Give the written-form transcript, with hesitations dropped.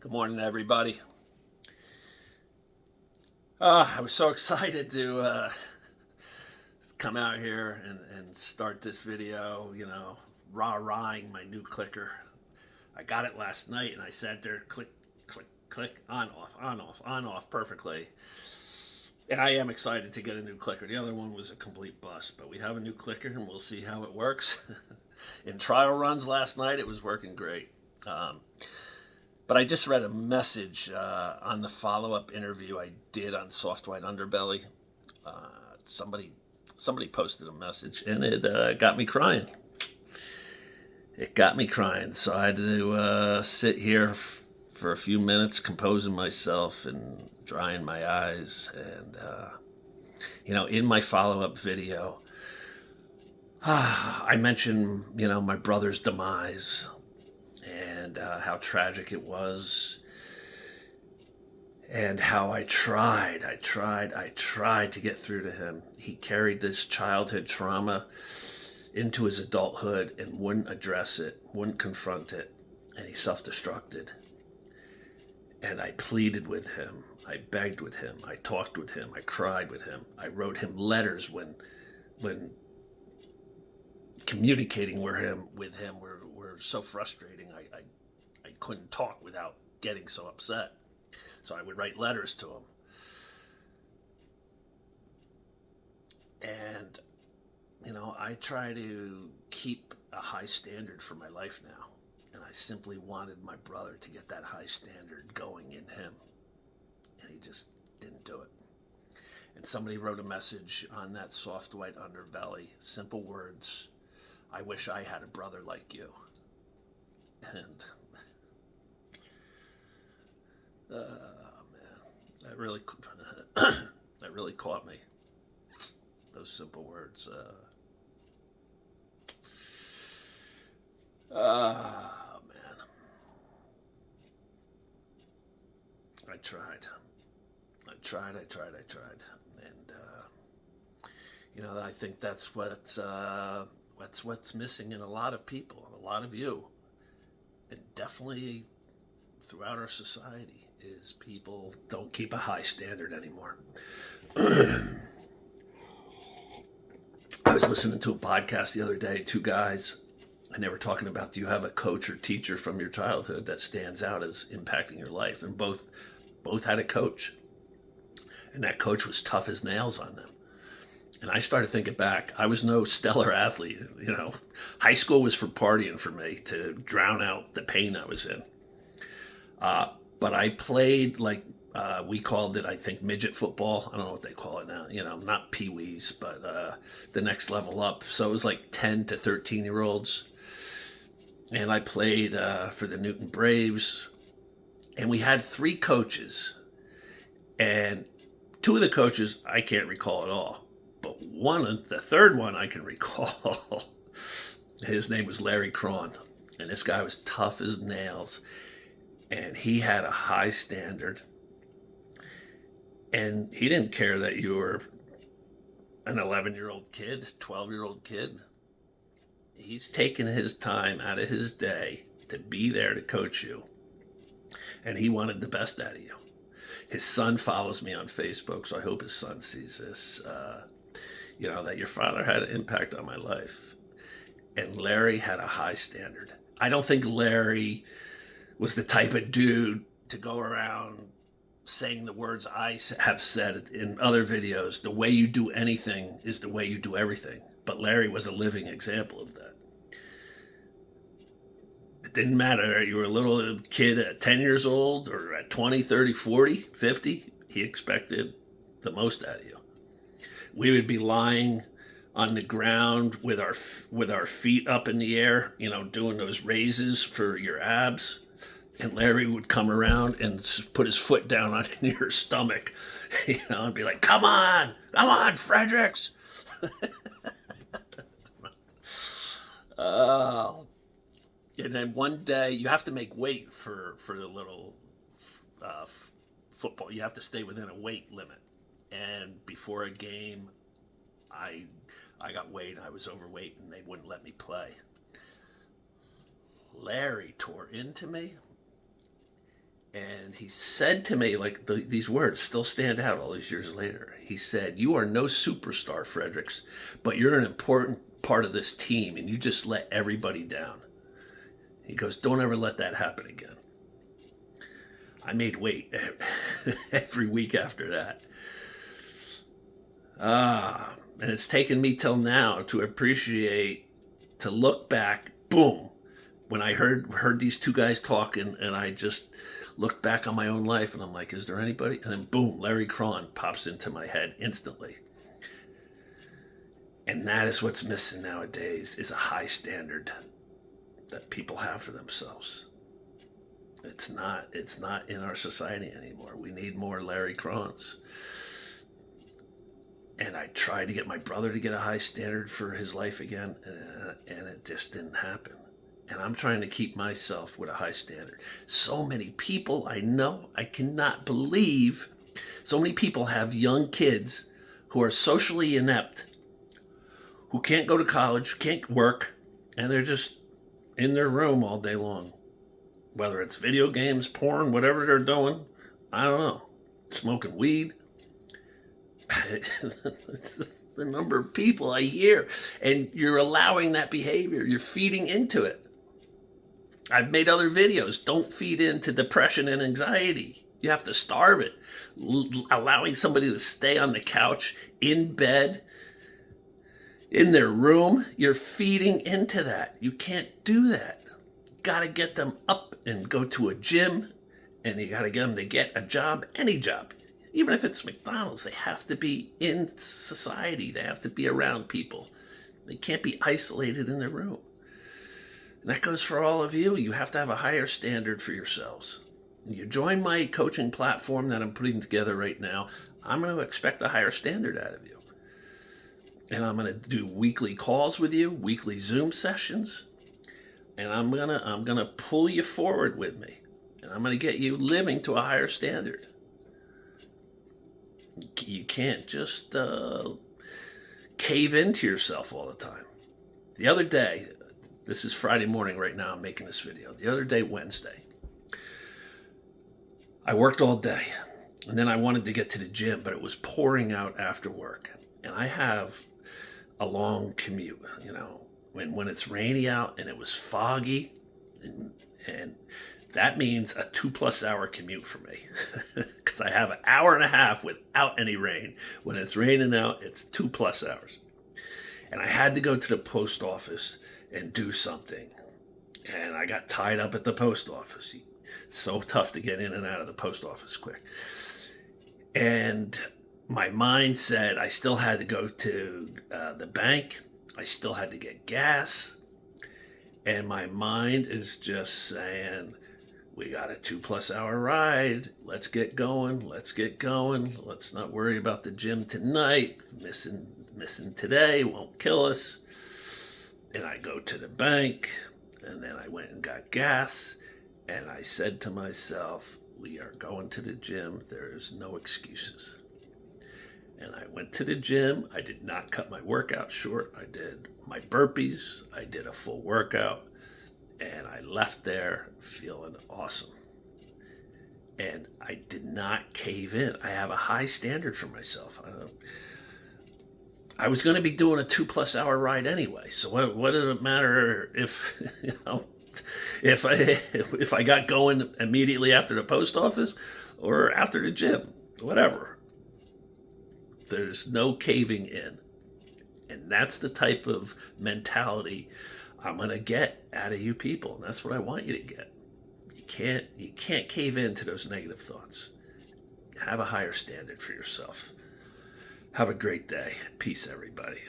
Good morning, everybody. I was so excited to come out here and start this video, rah-rahing my new clicker. I got it last night and I sat there, click, click, click, on, off, on, off, on, off, perfectly. And I am excited to get a new clicker. The other one was a complete bust, but we have a new clicker and we'll see how it works. In trial runs last night, it was working great. But I just read a message on the follow-up interview I did on Soft White Underbelly. Somebody posted a message, and it got me crying. It got me crying, so I had to sit here for a few minutes, composing myself and drying my eyes. And, in my follow-up video, I mentioned, my brother's demise and how tragic it was, and how I tried to get through to him. He carried this childhood trauma into his adulthood and wouldn't address it, wouldn't confront it, and he self-destructed. And I pleaded with him, I begged with him, I talked with him, I cried with him, I wrote him letters when communicating with him were so frustrating. I couldn't talk without getting so upset. So I would write letters to him. And, I try to keep a high standard for my life now. And I simply wanted my brother to get that high standard going in him. And he just didn't do it. And somebody wrote a message on that Soft White Underbelly, simple words: I wish I had a brother like you. And man, that really that really caught me. Those simple words. Man, I tried, and I think that's what's missing in a lot of people, a lot of you, and definitely throughout our society, is people don't keep a high standard anymore. I was listening to a podcast the other day, two guys, and they were talking about, do you have a coach or teacher from your childhood that stands out as impacting your life? And both had a coach, and that coach was tough as nails on them. And I started thinking back. I was no stellar athlete. High school was for partying for me, to drown out the pain I was in. But I played we called it, I think, midget football. I don't know what they call it now. Not pee-wees, but the next level up. So it was like 10 to 13-year-olds. And I played for the Newton Braves. And we had three coaches. And two of the coaches I can't recall at all. But the third one I can recall. His name was Larry Cron. And this guy was tough as nails. And he had a high standard. And he didn't care that you were an 11-year-old kid, 12-year-old kid. He's taken his time out of his day to be there to coach you. And he wanted the best out of you. His son follows me on Facebook, so I hope his son sees this. That your father had an impact on my life. And Larry had a high standard. I don't think Larry was the type of dude to go around saying the words I have said in other videos: the way you do anything is the way you do everything. But Larry was a living example of that. It didn't matter. You were a little kid at 10 years old or at 20, 30, 40, 50. He expected the most out of you. We would be lying on the ground with our feet up in the air, doing those raises for your abs. And Larry would come around and put his foot down on your stomach, and be like, come on, Fredericks. And then one day, you have to make weight for the little football. You have to stay within a weight limit. And before a game, I got weighed. I was overweight, and they wouldn't let me play. Larry tore into me, And he said to me, like these words still stand out all these years later. He said, "You are no superstar, Fredericks, but you're an important part of this team, and you just let everybody down." He goes, "Don't ever let that happen again." I made weight every week after that. And it's taken me till now to appreciate, to look back, boom, when I heard these two guys talking, and I just looked back on my own life, and I'm like, is there anybody? And then boom, Larry Cron pops into my head instantly. And that is what's missing nowadays, is a high standard that people have for themselves. It's not in our society anymore. We need more Larry Crons. And I tried to get my brother to get a high standard for his life again, and it just didn't happen. And I'm trying to keep myself with a high standard. So many people I know, I cannot believe, so many people have young kids who are socially inept, who can't go to college, can't work, and they're just in their room all day long. Whether it's video games, porn, whatever they're doing, I don't know, smoking weed. The number of people I hear, and you're allowing that behavior. You're feeding into it. I've made other videos. Don't feed into depression and anxiety. You have to starve it. Allowing somebody to stay on the couch, in bed, in their room, you're feeding into that. You can't do that. You got to get them up and go to a gym, and you got to get them to get a job, any job. Even if it's McDonald's, they have to be in society. They have to be around people. They can't be isolated in their room. And that goes for all of you. You have to have a higher standard for yourselves. When you join my coaching platform that I'm putting together right now, I'm going to expect a higher standard out of you. And I'm going to do weekly calls with you, weekly Zoom sessions. And I'm going to pull you forward with me. And I'm going to get you living to a higher standard. You can't just cave into yourself all the time. The other day, this is Friday morning right now, I'm making this video. The other day, Wednesday, I worked all day, and then I wanted to get to the gym, but it was pouring out after work. And I have a long commute, when it's rainy out and it was foggy, and that means a 2+ hour commute for me, because I have an hour and a half without any rain. When it's raining out, it's 2+ hours. And I had to go to the post office and do something. And I got tied up at the post office. It's so tough to get in and out of the post office quick. And my mind said I still had to go to the bank. I still had to get gas. And my mind is just saying, we got a 2+ hour ride. Let's get going. Let's not worry about the gym tonight. Missing today won't kill us. And I go to the bank, and then I went and got gas. And I said to myself, we are going to the gym. There is no excuses. And I went to the gym. I did not cut my workout short. I did my burpees. I did a full workout. And I left there feeling awesome. And I did not cave in. I have a high standard for myself. I was going to be doing a 2+ hour ride anyway. So what did it matter if, if I got going immediately after the post office or after the gym? Whatever. There's no caving in. And that's the type of mentality I'm going to get out of you people. And that's what I want you to get. You can't cave into those negative thoughts. Have a higher standard for yourself. Have a great day. Peace, everybody.